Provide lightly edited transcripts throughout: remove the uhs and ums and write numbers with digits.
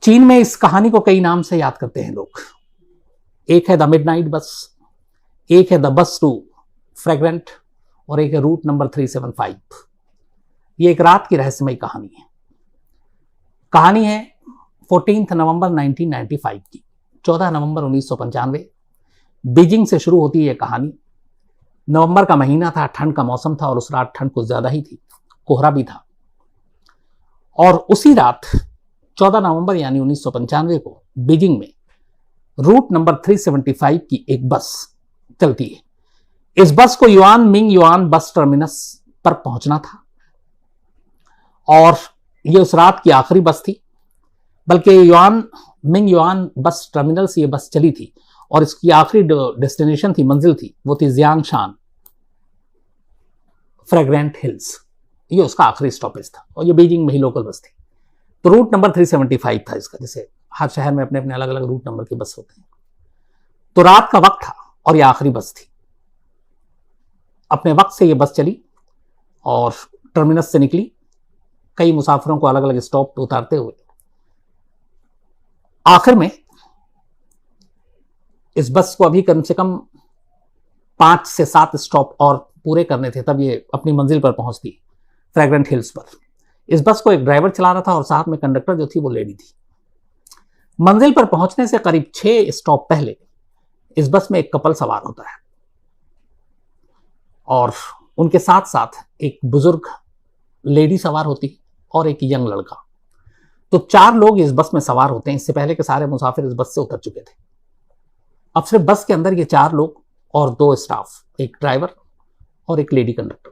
चीन में इस कहानी को कई नाम से याद करते हैं लोग। एक है द मिडनाइट बस, एक है द बस टू फ्रेग्रेंट और एक है रूट नंबर 375। ये एक रात की रहस्यमयी कहानी है। कहानी है 14 नवंबर 1995 की। 14 नवंबर 1995 बीजिंग से शुरू होती है यह कहानी। नवंबर का महीना था, ठंड का मौसम था और उस रात ठंड कुछ ज्यादा ही थी, कोहरा भी था। और उसी रात 14 नवंबर यानी 1995 को बीजिंग में रूट नंबर 375 की एक बस चलती है। इस बस को yuan Ming yuan bus terminus पर पहुंचना था और यह उस रात की आखिरी बस थी। बल्कि yuan Ming yuan bus terminal से यह बस चली थी और इसकी आखिरी डेस्टिनेशन थी, मंजिल थी, वो थी जियांगशान फ्रेग्रेंट हिल्स। ये उसका आखिरी स्टॉपेज था और ये बीजिंग में ही लोकल बस थी। तो रूट नंबर 375 था इसका, जैसे हर शहर में अपने अपने अलग अलग रूट नंबर की बस होते हैं। तो रात का वक्त था और ये आखिरी बस थी। अपने वक्त से ये बस चली और टर्मिनस से निकली, कई मुसाफिरों को अलग अलग स्टॉप पर उतारते हुए। आखिर में इस बस को अभी कम से कम 5 से 7 स्टॉप और पूरे करने थे, तब ये अपनी मंजिल पर पहुंचती, फ्रेग्रेंट हिल्स पर। इस बस को एक ड्राइवर चला रहा था और साथ में कंडक्टर जो थी वो लेडी थी। मंजिल पर पहुंचने से करीब 6 स्टॉप पहले इस बस में एक कपल सवार होता है और उनके साथ साथ एक बुजुर्ग लेडी सवार होती और एक यंग लड़का। तो 4 लोग इस बस में सवार होते हैं। इससे पहले के सारे मुसाफिर इस बस से उतर चुके थे। अब सिर्फ बस के अंदर ये 4 लोग और 2 स्टाफ, एक ड्राइवर और एक लेडी कंडक्टर।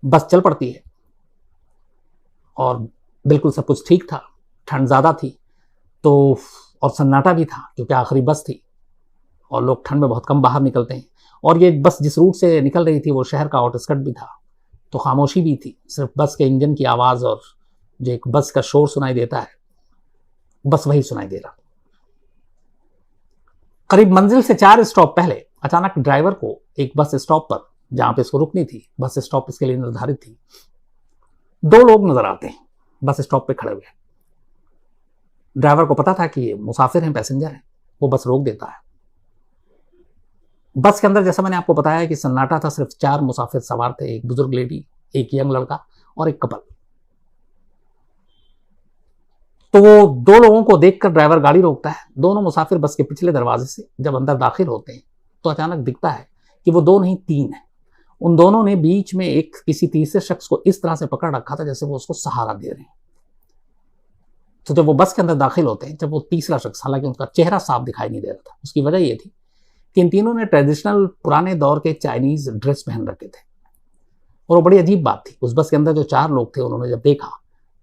बस चल पड़ती है और बिल्कुल सब कुछ ठीक था। ठंड ज्यादा थी तो और सन्नाटा भी था क्योंकि आखिरी बस थी और लोग ठंड में बहुत कम बाहर निकलते हैं। और ये बस जिस रूट से निकल रही थी वो शहर का आउटस्कर्ट भी था, तो खामोशी भी थी। सिर्फ बस के इंजन की आवाज और जो एक बस का शोर सुनाई देता है, बस वही सुनाई दे रहा। करीब मंजिल से 4 स्टॉप पहले अचानक ड्राइवर को एक बस स्टॉप पर, जहां पे इसको रुकनी थी, बस स्टॉप इसके लिए निर्धारित थी, 2 लोग नजर आते हैं बस स्टॉप पे खड़े हुए। ड्राइवर को पता था कि ये मुसाफिर हैं, पैसेंजर हैं। वो बस रोक देता है। बस के अंदर जैसा मैंने आपको बताया कि सन्नाटा था, सिर्फ 4 मुसाफिर सवार थे, एक बुजुर्ग लेडी, एक यंग लड़का और एक कपल। तो वो 2 लोगों को देखकर ड्राइवर गाड़ी रोकता है। दोनों मुसाफिर बस के पिछले दरवाजे से जब अंदर दाखिल होते हैं तो अचानक दिखता है कि वो 2 नहीं 3 है। उन दोनों ने बीच में एक किसी तीसरे शख्स को इस तरह से पकड़ रखा था जैसे वो उसको सहारा दे रहे हैं। तो जब वो बस के अंदर दाखिल होते हैं, जब वो तीसरा शख्स, हालांकि उनका चेहरा साफ दिखाई नहीं दे रहा था, उसकी वजह ये थी कि इन तीनों ने ट्रेडिशनल पुराने दौर के चाइनीज ड्रेस पहन रखे थे। और वो बड़ी अजीब बात थी, उस बस के अंदर जो 4 लोग थे उन्होंने जब देखा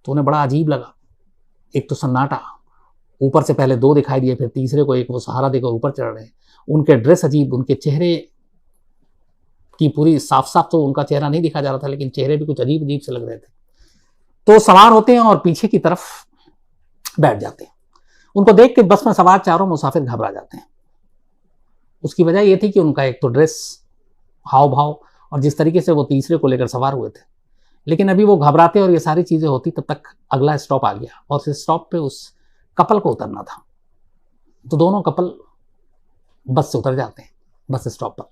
तो उन्हें बड़ा अजीब लगा। एक तो सन्नाटा, ऊपर से पहले 2 दिखाई दिए, फिर तीसरे को एक वो सहारा देकर ऊपर चढ़ रहे हैं। उनके ड्रेस अजीब, उनके चेहरे की पूरी साफ साफ तो उनका चेहरा नहीं दिखा जा रहा था, लेकिन चेहरे भी कुछ अजीब अजीब से लग रहे थे। तो सवार होते हैं और पीछे की तरफ बैठ जाते हैं। उनको देख के बस में सवार 4 मुसाफिर घबरा जाते हैं। उसकी वजह यह थी कि उनका एक तो ड्रेस, हाव भाव और जिस तरीके से वो तीसरे को लेकर सवार हुए थे। लेकिन अभी वो घबराते और ये सारी चीजें होती तब तक अगला स्टॉप आ गया और उस स्टॉप पे उस कपल को उतरना था। तो दोनों कपल बस से उतर जाते हैं। बस स्टॉप पर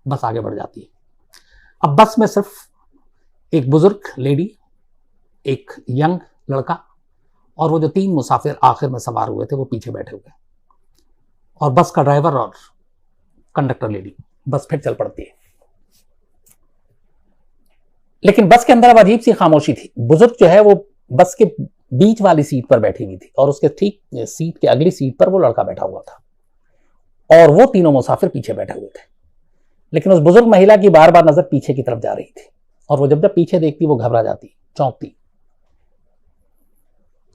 बस आगे बढ़ जाती है। अब बस में सिर्फ एक बुजुर्ग लेडी, एक यंग लड़का और वो जो 3 मुसाफिर आखिर में सवार हुए थे वो पीछे बैठे हुए, और बस का ड्राइवर और कंडक्टर लेडी। बस फिर चल पड़ती है। लेकिन बस के अंदर अब अजीब सी खामोशी थी। बुजुर्ग जो है वो बस के बीच वाली सीट पर बैठी हुई थी और उसके ठीक सीट के अगली सीट पर वो लड़का बैठा हुआ था और वो तीनों मुसाफिर पीछे बैठे हुए थे। लेकिन उस बुजुर्ग महिला की बार बार नजर पीछे की तरफ जा रही थी और वो जब पीछे देखती वो घबरा जाती, चौंकती।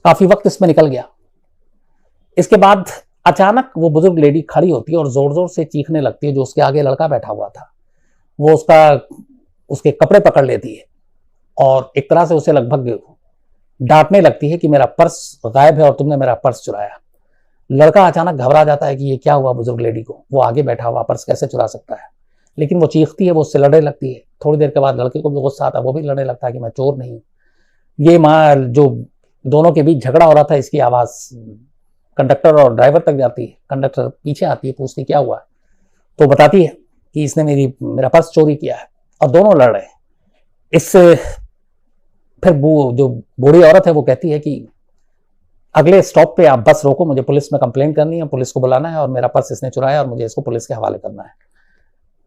काफी वक्त इसमें निकल गया। इसके बाद अचानक वो बुजुर्ग लेडी खड़ी होती है और जोर जोर से चीखने लगती है। जो उसके आगे लड़का बैठा हुआ था वो उसके कपड़े पकड़ लेती है और एक तरह से उसे लगभग डांटने लगती है कि मेरा पर्स गायब है और तुमने मेरा पर्स चुराया। लड़का अचानक घबरा जाता है कि ये क्या हुआ बुजुर्ग लेडी को, वो आगे बैठा हुआ पर्स कैसे चुरा सकता है। लेकिन वो चीखती है, वो उससे लड़ने लगती है। थोड़ी देर के बाद लड़के को भी गुस्सा आता है, वो भी लड़ने लगता है कि मैं चोर नहीं। ये माँ जो दोनों के बीच झगड़ा हो रहा था, इसकी आवाज कंडक्टर और ड्राइवर तक जाती है। कंडक्टर पीछे आती है, पूछती क्या हुआ है, तो बताती है कि इसने मेरा पर्स चोरी किया है, और दोनों लड़ रहे हैं। इससे फिर वो जो बूढ़ी औरत है वो कहती है कि अगले स्टॉप पे आप बस रोको, मुझे पुलिस में कंप्लेंट करनी है, पुलिस को बुलाना है, और मेरा पर्स इसने चुराया और मुझे इसको पुलिस के हवाले करना है।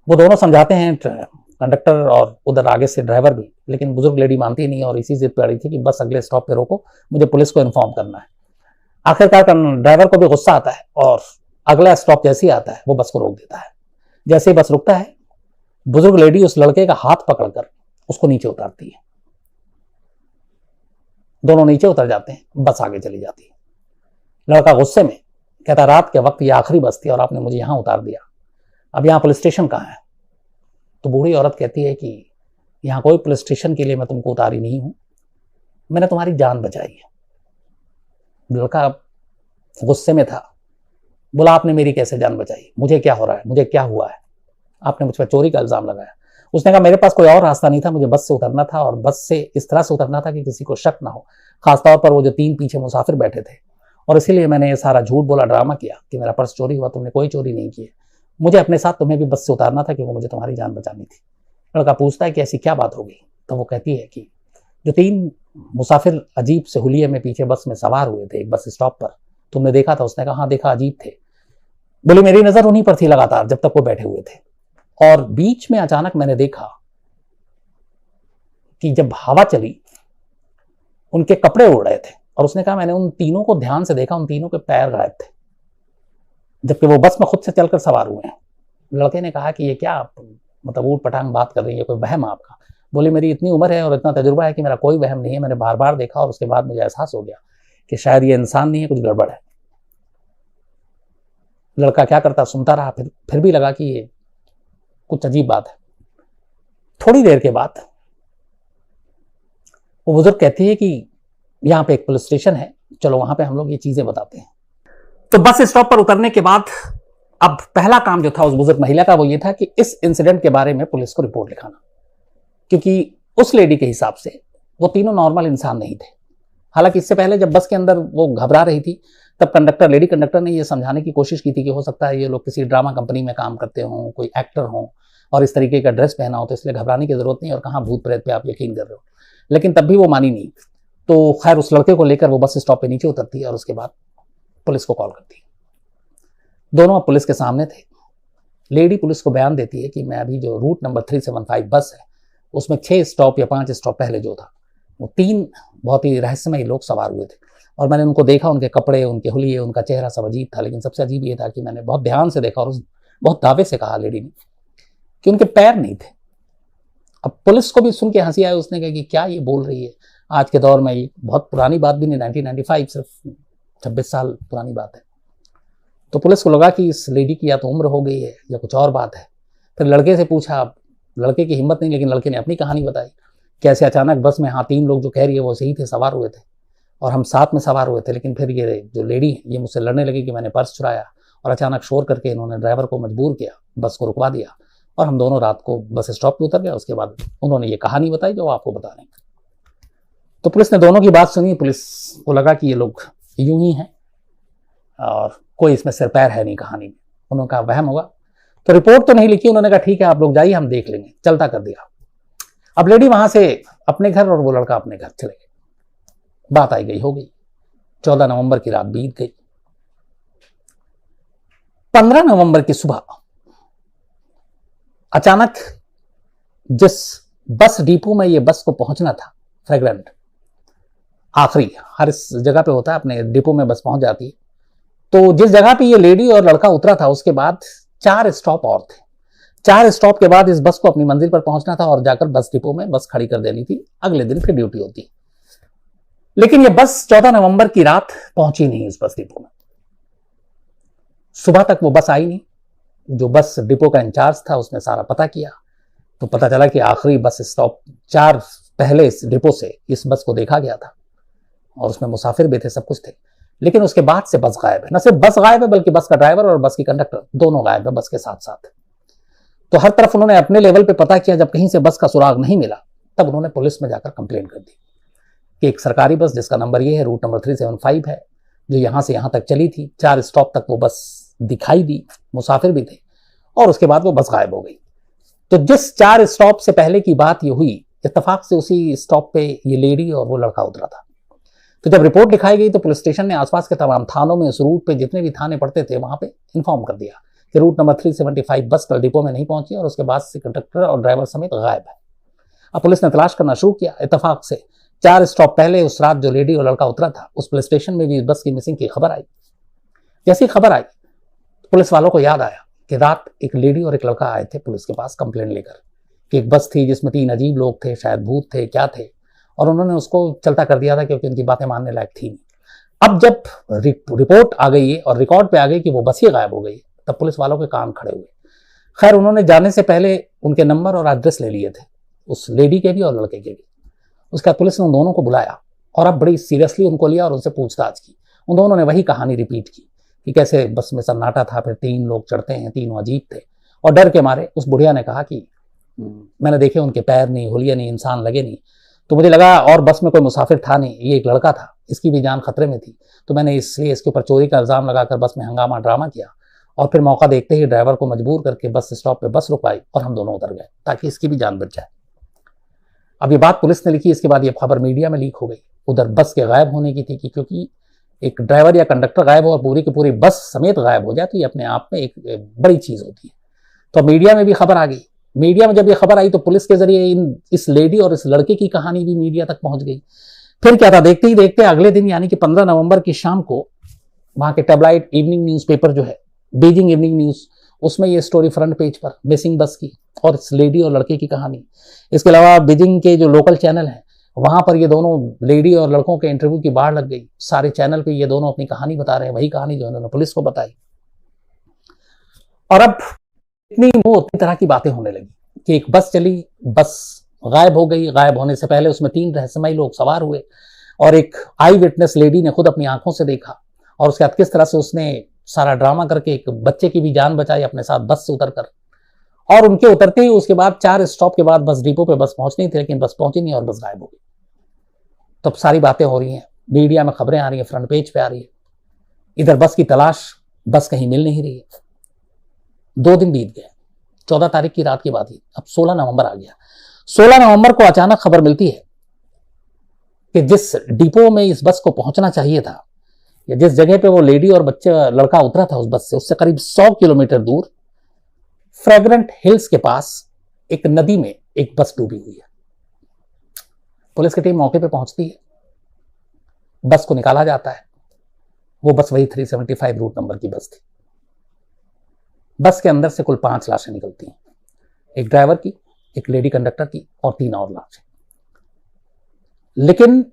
वो दोनों समझाते हैं, कंडक्टर और उधर आगे से ड्राइवर भी, लेकिन बुजुर्ग लेडी मानती नहीं और इसी जिद पे अड़ी थी कि बस अगले स्टॉप पे रोको, मुझे पुलिस को इन्फॉर्म करना है। आखिरकार ड्राइवर को भी गुस्सा आता है और अगला स्टॉप जैसे ही आता है वो बस को रोक देता है। जैसे ही बस रुकता है, बुजुर्ग लेडी उस लड़के का हाथ पकड़कर उसको नीचे उतारती है। दोनों नीचे उतर जाते हैं, बस आगे चली जाती है। लड़का गुस्से में कहता, रात के वक्त ये आखिरी बस थी और आपने मुझे यहां उतार दिया, अब यहां पुलिस स्टेशन कहां है? तो बूढ़ी औरत कहती है कि यहां कोई पुलिस स्टेशन के लिए मैं तुमको उतारी नहीं हूं, मैंने तुम्हारी जान बचाई है। लड़का गुस्से में था, बोला आपने मेरी कैसे जान बचाई, मुझे क्या हो रहा है, मुझे क्या हुआ है, आपने मुझ पर चोरी का इल्जाम लगाया। उसने कहा मेरे पास कोई और रास्ता नहीं था, मुझे बस से उतरना था, और बस से इस तरह से उतरना था कि किसी को शक ना हो, खासतौर पर वो जो 3 पीछे मुसाफिर बैठे थे, और इसीलिए मैंने ये सारा झूठ बोला, ड्रामा किया कि मेरा पर्स चोरी हुआ, तुमने कोई चोरी नहीं की है, मुझे अपने साथ तुम्हें भी बस से उतारना था क्योंकि मुझे तुम्हारी जान बचानी थी। लड़का पूछता है कि ऐसी क्या बात होगी? तो वो कहती है कि जो 3 मुसाफिर अजीब से हुलिये में पीछे बस में सवार हुए थे एक बस स्टॉप पर, तुमने देखा था? उसने कहा हाँ देखा, अजीब थे। बोली मेरी नजर उन्हीं पर थी लगातार जब तक वो बैठे हुए थे, और बीच में अचानक मैंने देखा कि जब हवा चली उनके कपड़े उड़ रहे थे, और उसने कहा मैंने उन तीनों को ध्यान से देखा, उन तीनों के पैर गायब थे, जबकि वो बस में खुद से चलकर सवार हुए हैं। लड़के ने कहा कि ये क्या मतलब ऊट पटांग बात कर रही है, कोई वहम आपका? बोली मेरी इतनी उम्र है और इतना तजुर्बा है कि मेरा कोई वहम नहीं है, मैंने बार बार देखा और उसके बाद मुझे एहसास हो गया कि शायद ये इंसान नहीं है, कुछ गड़बड़ है। लड़का क्या करता, सुनता रहा, फिर भी लगा कि ये कुछ अजीब बात है। थोड़ी देर के बाद वो बुजुर्ग कहती है कि यहाँ पे एक पुलिस स्टेशन है, चलो वहां पे हम लोग ये चीजें बताते हैं। तो बस स्टॉप पर उतरने के बाद अब पहला काम जो था उस बुजुर्ग महिला का वो ये था कि इस इंसिडेंट के बारे में पुलिस को रिपोर्ट लिखाना, क्योंकि उस लेडी के हिसाब से वो तीनों नॉर्मल इंसान नहीं थे। हालांकि इससे पहले जब बस के अंदर वो घबरा रही थी तब लेडी कंडक्टर ने ये समझाने की कोशिश की थी कि हो सकता है ये लोग किसी ड्रामा कंपनी में काम करते हों, कोई एक्टर हों और इस तरीके का ड्रेस पहना हो, तो इसलिए घबराने की जरूरत नहीं, और कहाँ भूत प्रेत पे आप यकीन कर रहे हो। लेकिन तब भी वो मानी नहीं। तो खैर उस लड़के को लेकर वो बस स्टॉप पे नीचे उतरती है और उसके बाद पुलिस को कॉल करती है। दोनों अब पुलिस के सामने थे। लेडी पुलिस को बयान देती है कि मैं अभी जो रूट नंबर 375 बस है उसमें 6 स्टॉप या 5 स्टॉप पहले जो था वो 3 बहुत ही रहस्यमयी लोग सवार हुए थे, और मैंने उनको देखा, उनके कपड़े, उनके हुलिये, उनका चेहरा सब अजीब था। लेकिन सबसे अजीब ये था कि मैंने बहुत ध्यान से देखा और बहुत दावे से कहा लेडी ने कि उनके पैर नहीं थे। अब पुलिस को भी सुन के हंसी आई। उसने कहा कि क्या ये बोल रही है, आज के दौर में ये बहुत पुरानी बात भी नहीं, 1995 सिर्फ 26 साल पुरानी बात है। तो पुलिस को लगा कि इस लेडी की या तो उम्र हो गई है या कुछ और बात है। फिर लड़के से पूछा, लड़के की हिम्मत नहीं, लेकिन लड़के ने अपनी कहानी बताई। कैसे अचानक बस में, हाँ 3 लोग जो कह रही है वो सही थे, सवार हुए थे और हम साथ में सवार हुए थे, लेकिन फिर ये जो लेडी है ये मुझसे लड़ने लगी कि मैंने पर्स चुराया, और अचानक शोर करके इन्होंने ड्राइवर को मजबूर किया, बस को रुकवा दिया, और हम दोनों रात को बस स्टॉप पे उतर गए। उसके बाद उन्होंने ये कहानी बताई जो आपको बता रहे हैं। तो पुलिस ने दोनों की बात सुनी। पुलिस को लगा कि ये लोग यूं ही हैं और कोई इसमें सिर पैर है नहीं कहानी में, उन्होंने कहा वहम होगा। तो रिपोर्ट तो नहीं लिखी, उन्होंने कहा ठीक है आप लोग जाइए, हम देख लेंगे, चलता कर दिया। अब लेडी वहां से अपने घर और वो लड़का अपने घर चले गए। बात आई गई हो गई। 14 नवंबर की रात बीत गई। 15 नवंबर की सुबह अचानक जिस बस डिपो में ये बस को पहुंचना था, फ्रेग्रेंट आखिरी हर इस जगह पे होता है, अपने डिपो में बस पहुंच जाती है। तो जिस जगह पे ये लेडी और लड़का उतरा था उसके बाद 4 स्टॉप और थे। 4 स्टॉप के बाद इस बस को अपनी मंजिल पर पहुंचना था और जाकर बस डिपो में बस खड़ी कर देनी थी, अगले दिन फिर ड्यूटी होती। लेकिन ये बस 14 नवंबर की रात पहुंची नहीं इस बस डिपो में। सुबह तक वो बस आई नहीं। जो बस डिपो का इंचार्ज था उसने सारा पता किया, तो पता चला कि आखिरी बस स्टॉप 4 पहले इस डिपो से इस बस को देखा गया था और उसमें मुसाफिर भी थे, सब कुछ थे, लेकिन उसके बाद से बस गायब है। न सिर्फ बस गायब है बल्कि बस का ड्राइवर और बस की कंडक्टर दोनों गायब है बस के साथ साथ। तो हर तरफ उन्होंने अपने लेवल पे पता किया। जब कहीं से बस का सुराग नहीं मिला तब उन्होंने पुलिस में जाकर कंप्लेंट कर दी। कि एक सरकारी बस जिसका नंबर ये है, रूट नंबर 375 है, जो यहाँ से यहाँ तक चली थी, 4 स्टॉप तक वो बस दिखाई दी, मुसाफिर भी थे, और उसके बाद वो बस गायब हो गई। तो जिस 4 स्टॉप से पहले की बात ये हुई, इत्तेफाक से उसी स्टॉप पे ये लेडी और वो लड़का उतरा था। तो जब रिपोर्ट लिखाई गई तो पुलिस स्टेशन ने आसपास के तमाम थानों में, उस रूट पे जितने भी थाने पड़ते थे, वहां पे इन्फॉर्म कर दिया कि रूट नंबर 375 बस कल डिपो में नहीं पहुंची और उसके बाद से कंडक्टर और ड्राइवर समेत गायब है। अब पुलिस ने तलाश करना शुरू किया। इत्तेफाक से 4 स्टॉप पहले उस रात जो लेडी और लड़का उतरा था, उस पुलिस स्टेशन में भी इस बस की मिसिंग की खबर आई। जैसी खबर आई, पुलिस वालों को याद आया कि रात एक लेडी और एक लड़का आए थे पुलिस के पास कंप्लेंट लेकर कि एक बस थी जिसमें 3 अजीब लोग थे, शायद भूत थे, क्या थे, और उन्होंने उसको चलता कर दिया था क्योंकि उनकी बातें मानने लायक थी नहीं। अब जब रिपोर्ट आ गई है और रिकॉर्ड पे आ गई कि वो बस ही गायब हो गई, तब पुलिस वालों के कान खड़े हुए। खैर, उन्होंने जाने से पहले उनके नंबर और एड्रेस ले लिए थे, उस लेडी के भी और लड़के के भी। उसके बाद पुलिस ने उन दोनों को बुलाया और अब बड़ी सीरियसली उनको लिया और उनसे पूछताछ की। उन दोनों ने वही कहानी रिपीट की कि कैसे बस में सन्नाटा था, फिर 3 लोग चढ़ते हैं, तीनों अजीब थे, और डर के मारे उस बुढ़िया ने कहा कि मैंने देखे उनके पैर नहीं, हुलिया नहीं, इंसान लगे नहीं, तो मुझे लगा और बस में कोई मुसाफिर था नहीं, ये एक लड़का था, इसकी भी जान खतरे में थी, तो मैंने इसलिए इसके ऊपर चोरी का इल्जाम लगाकर बस में हंगामा ड्रामा किया और फिर मौका देखते ही ड्राइवर को मजबूर करके बस स्टॉप पे बस रुकवाई और हम दोनों उतर गए ताकि इसकी भी जान बच जाए। अब ये बात पुलिस ने लिखी, इसके बाद ये खबर मीडिया में लीक हो गई। उधर बस के गायब होने की थी कि क्योंकि एक ड्राइवर या कंडक्टर गायब हो और पूरी की पूरी बस समेत गायब हो जाए तो ये अपने आप में एक बड़ी चीज होती है। तो मीडिया में भी खबर आ गई। मीडिया में जब ये खबर आई तो पुलिस के जरिए इस लेडी और इस लड़के की कहानी भी मीडिया तक पहुंच गई। फिर क्या था, देखते ही देखते अगले दिन यानी कि 15 नवंबर की शाम को वहां के टेबलाइड इवनिंग न्यूज़पेपर जो है, बीजिंग इवनिंग न्यूज, उसमें ये स्टोरी फ्रंट पेज पर मिसिंग बस की और इस लेडी और लड़के की कहानी। इसके अलावा बीजिंग के जो लोकल चैनल हैं वहां पर ये दोनों लेडी और लड़कों के इंटरव्यू की बाढ़ लग गई। सारे चैनल पे ये दोनों अपनी कहानी बता रहे हैं, वही कहानी जो उन्होंने पुलिस को बताई। और अब इतनी तरह की बातें होने लगी कि एक बस चली, बस गायब हो गई, गायब होने से पहले उसमें 3 रहस्यमयी लोग सवार हुए और एक आई विटनेस लेडी ने खुद अपनी आंखों से देखा और उसके बाद किस तरह से उसने सारा ड्रामा करके एक बच्चे की भी जान बचाई अपने साथ बस से उतरकर। और उनके उतरते ही उसके बाद 4 स्टॉप के बाद बस डिपो पे बस पहुंचनी थी, लेकिन बस पहुंची नहीं और बस गायब हो गई। तब सारी बातें हो रही हैं, मीडिया में खबरें आ रही हैं, फ्रंट पेज पे आ रही है। इधर बस की तलाश, बस कहीं मिल नहीं रही है। 2 दिन बीत गए, 14 तारीख की रात की बात ही, अब 16 नवंबर आ गया। 16 नवंबर को अचानक खबर मिलती है कि जिस डिपो में इस बस को पहुंचना चाहिए था या जिस जगह पे वो लेडी और बच्चा लड़का उतरा था उस बस से, उससे करीब 100 किलोमीटर दूर फ्रेग्रेंट हिल्स के पास एक नदी में एक बस डूबी हुई है। पुलिस की टीम मौके पे पहुंचती है, बस को निकाला जाता है। वो बस वही 375 रूट नंबर की बस थी। बस के अंदर से कुल 5 लाशें निकलती हैं, एक ड्राइवर की, एक लेडी कंडक्टर की और 3 और लाशें। लेकिन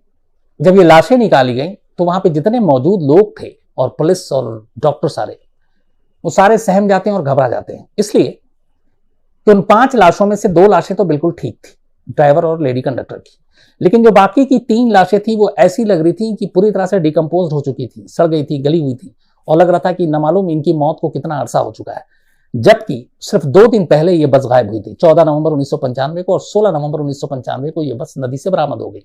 जब ये लाशें निकाली गई तो वहां पे जितने मौजूद लोग थे और पुलिस और डॉक्टर सारे, वो सारे सहम जाते हैं और घबरा जाते हैं, इसलिए कि उन 5 लाशों में से 2 लाशें तो बिल्कुल ठीक थी, ड्राइवर और लेडी कंडक्टर की, लेकिन जो बाकी की 3 लाशें थी वो ऐसी लग रही थी कि पूरी तरह से डिकम्पोज हो चुकी थी, सड़ गई थी, गली हुई थी, और लग रहा था कि न मालूम इनकी मौत को कितना अरसा हो चुका है। जबकि सिर्फ 2 दिन पहले ये बस गायब हुई थी, 14 नवंबर 1995 को, और 16 नवंबर 1995 को ये बस नदी से बरामद हो गई।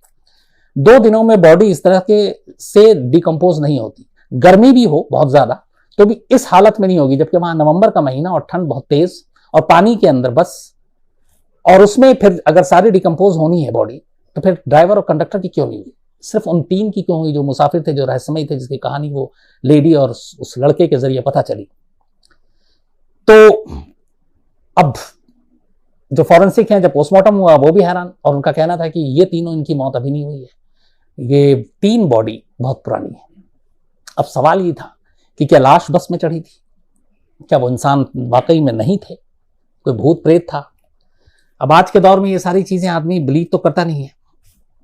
2 दिनों में बॉडी इस तरह के से डिकम्पोज नहीं होती। गर्मी भी हो बहुत ज्यादा तो भी इस हालत में नहीं होगी, जबकि वहां नवंबर का महीना और ठंड बहुत तेज और पानी के अंदर बस, और उसमें फिर अगर सारी डिकम्पोज होनी है बॉडी तो फिर ड्राइवर और कंडक्टर की क्यों नहीं हुई, सिर्फ उन 3 की क्यों हुई जो मुसाफिर थे, जो रहस्यमयी थे, जिसकी कहानी वो लेडी और उस लड़के के जरिए पता चली। तो अब जो फॉरेंसिक हैं, जब पोस्टमार्टम हुआ वो भी हैरान, और उनका कहना था कि ये तीनों, इनकी मौत अभी नहीं हुई है, ये 3 बॉडी बहुत पुरानी है। अब सवाल ये था कि क्या लाश बस में चढ़ी थी, क्या वो इंसान वाकई में नहीं थे, कोई भूत प्रेत था। अब आज के दौर में ये सारी चीजें आदमी बिलीव तो करता नहीं है,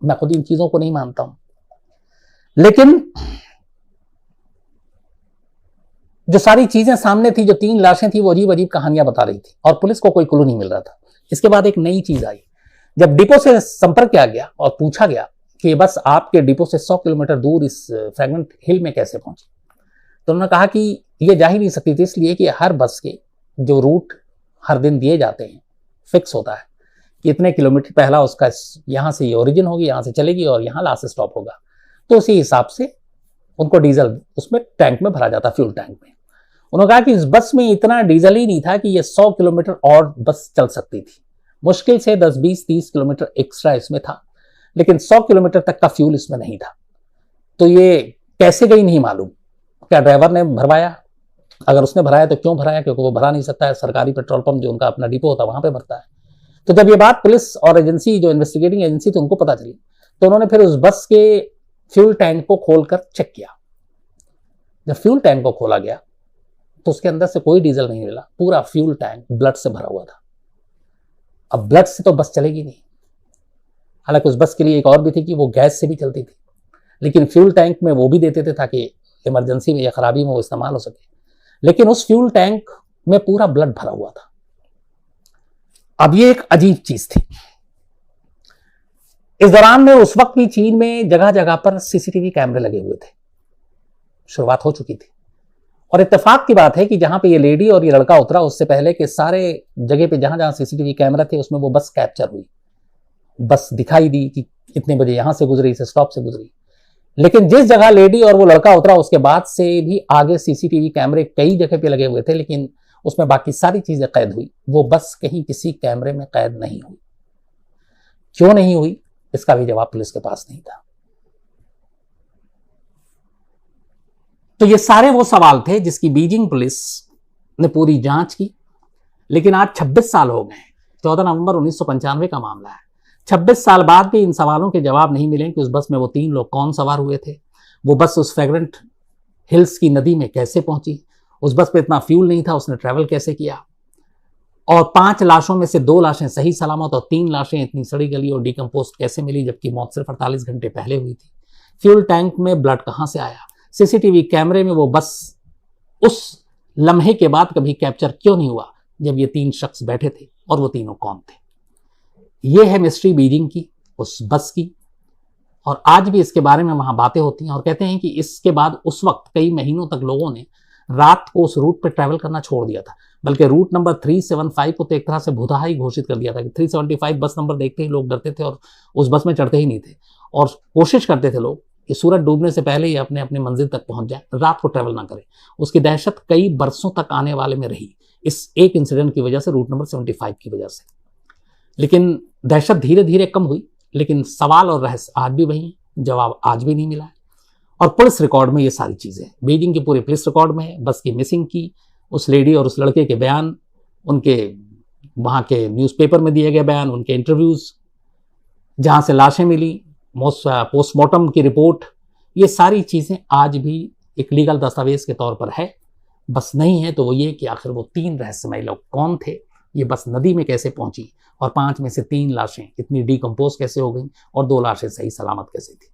मैं खुद इन चीजों को नहीं मानता हूं, लेकिन जो सारी चीजें सामने थी, जो 3 लाशें थी, वो अजीब अजीब कहानियां बता रही थी और पुलिस को कोई क्लू नहीं मिल रहा था। इसके बाद एक नई चीज आई, जब डिपो से संपर्क किया गया और पूछा गया कि बस आपके डिपो से 100 किलोमीटर दूर इस फ्रेगमेंट हिल में कैसे पहुंची, तो उन्होंने कहा कि ये जा ही नहीं सकती थी, इसलिए कि हर बस के जो रूट हर दिन दिए जाते हैं फिक्स होता है कि इतने किलोमीटर पहला उसका यहाँ से ओरिजिन होगी, यहाँ से चलेगी और यहाँ लास्ट स्टॉप होगा। तो उसी हिसाब से उनको डीजल उसमें टैंक में भरा जाता, फ्यूल टैंक में। उन्होंने कहा कि इस बस में इतना डीजल ही नहीं था कि ये 100 किलोमीटर और बस चल सकती थी। मुश्किल से 10, 20, 30 किलोमीटर एक्स्ट्रा इसमें था, लेकिन 100 किलोमीटर तक का फ्यूल इसमें नहीं था। तो ये कैसे गई नहीं मालूम। क्या ड्राइवर ने भरवाया? अगर उसने भराया तो क्यों भराया? क्योंकि वो भरा नहीं सकता है, सरकारी पेट्रोल पंप जो उनका अपना डिपो होता है वहां पे भरता है। तो जब ये बात पुलिस और एजेंसी, जो इन्वेस्टिगेटिंग एजेंसी थी, उनको पता चली, तो उन्होंने फिर उस बस के फ्यूल टैंक को खोलकर चेक किया। जब फ्यूल टैंक को खोला गया तो उसके अंदर से कोई डीजल नहीं मिला, पूरा फ्यूल टैंक ब्लड से भरा हुआ था। अब ब्लड से तो बस चलेगी नहीं। हालांकि उस बस के लिए एक और भी थी कि वो गैस से भी चलती थी, लेकिन फ्यूल टैंक में वो भी देते थे ताकि इमरजेंसी में या खराबी में वो इस्तेमाल हो सके। लेकिन उस फ्यूल टैंक में पूरा ब्लड भरा हुआ था। अब ये एक अजीब चीज थी। इस दौरान में उस वक्त भी चीन में जगह जगह पर सीसीटीवी कैमरे लगे हुए थे, शुरुआत हो चुकी थी। और इत्तेफाक की बात है कि जहां पे ये लेडी और ये लड़का उतरा, उससे पहले के सारे जगह पे जहां जहां सीसीटीवी कैमरा थे उसमें वो बस कैप्चर हुई, बस दिखाई दी कि इतने बजे यहां से गुजरी, इस स्टॉप से गुजरी। लेकिन जिस जगह लेडी और वो लड़का उतरा उसके बाद से भी आगे सीसीटीवी कैमरे कई जगह पे लगे हुए थे, लेकिन उसमें बाकी सारी चीजें कैद हुई। वो बस कहीं किसी कैमरे में कैद नहीं हुई। क्यों नहीं हुई, इसका भी जवाब पुलिस के पास नहीं था। तो ये सारे वो सवाल थे जिसकी बीजिंग पुलिस ने पूरी जांच की। लेकिन आज 26 साल हो गए, 14 नवंबर 1995 का मामला है। 26 साल बाद भी इन सवालों के जवाब नहीं मिले कि उस बस में वो 3 लोग कौन सवार हुए थे, वो बस उस फ्रेग्रेंट हिल्स की नदी में कैसे पहुंची, उस बस पे इतना फ्यूल नहीं था, उसने ट्रैवल कैसे किया, और 5 लाशों में से 2 लाशें सही सलामत और 3 लाशें इतनी सड़ी गली और डिकम्पोस्ट कैसे मिली, जबकि मौत सिर्फ 48 घंटे पहले हुई थी। फ्यूल टैंक में ब्लड कहां से आया, सीसीटीवी कैमरे में वो बस उस लम्हे के बाद कभी कैप्चर क्यों नहीं हुआ जब ये 3 शख्स बैठे थे, और वो तीनों कौन थे। ये है मिस्ट्री बीजिंग की, उस बस की। और आज भी इसके बारे में वहां बातें होती हैं और कहते हैं कि इसके बाद उस वक्त कई महीनों तक लोगों ने रात को उस रूट पर ट्रैवल करना छोड़ दिया था। बल्कि रूट नंबर 375 को तो एक तरह से भुतहा ही घोषित कर दिया था कि 375 बस नंबर देखते ही लोग डरते थे और उस बस में चढ़ते ही नहीं थे, और कोशिश करते थे लोग कि सूरज डूबने से पहले ही अपने अपने मंजिल तक पहुंच जाए, रात को ट्रैवल ना करें। उसकी दहशत कई बरसों तक आने वाले में रही, इस एक इंसिडेंट की वजह से, रूट नंबर 75 की वजह से। लेकिन दहशत धीरे धीरे कम हुई, लेकिन सवाल और रहस्य आज भी वही है, जवाब आज भी नहीं मिला है। और पुलिस रिकॉर्ड में ये सारी चीजें, बीजिंग की पूरी पुलिस रिकॉर्ड में है। बस की मिसिंग की, उस लेडी और उस लड़के के बयान, उनके वहाँ के न्यूज़पेपर में दिए गए बयान, उनके इंटरव्यूज, जहाँ से लाशें मिली, पोस्टमार्टम की रिपोर्ट, ये सारी चीज़ें आज भी एक लीगल दस्तावेज के तौर पर है। बस नहीं है तो वो ये कि आखिर वो 3 रहस्यमय लोग कौन थे, ये बस नदी में कैसे पहुंची, और 5 में से 3 लाशें इतनी डिकम्पोज कैसे हो गई और 2 लाशें सही सलामत कैसे थी।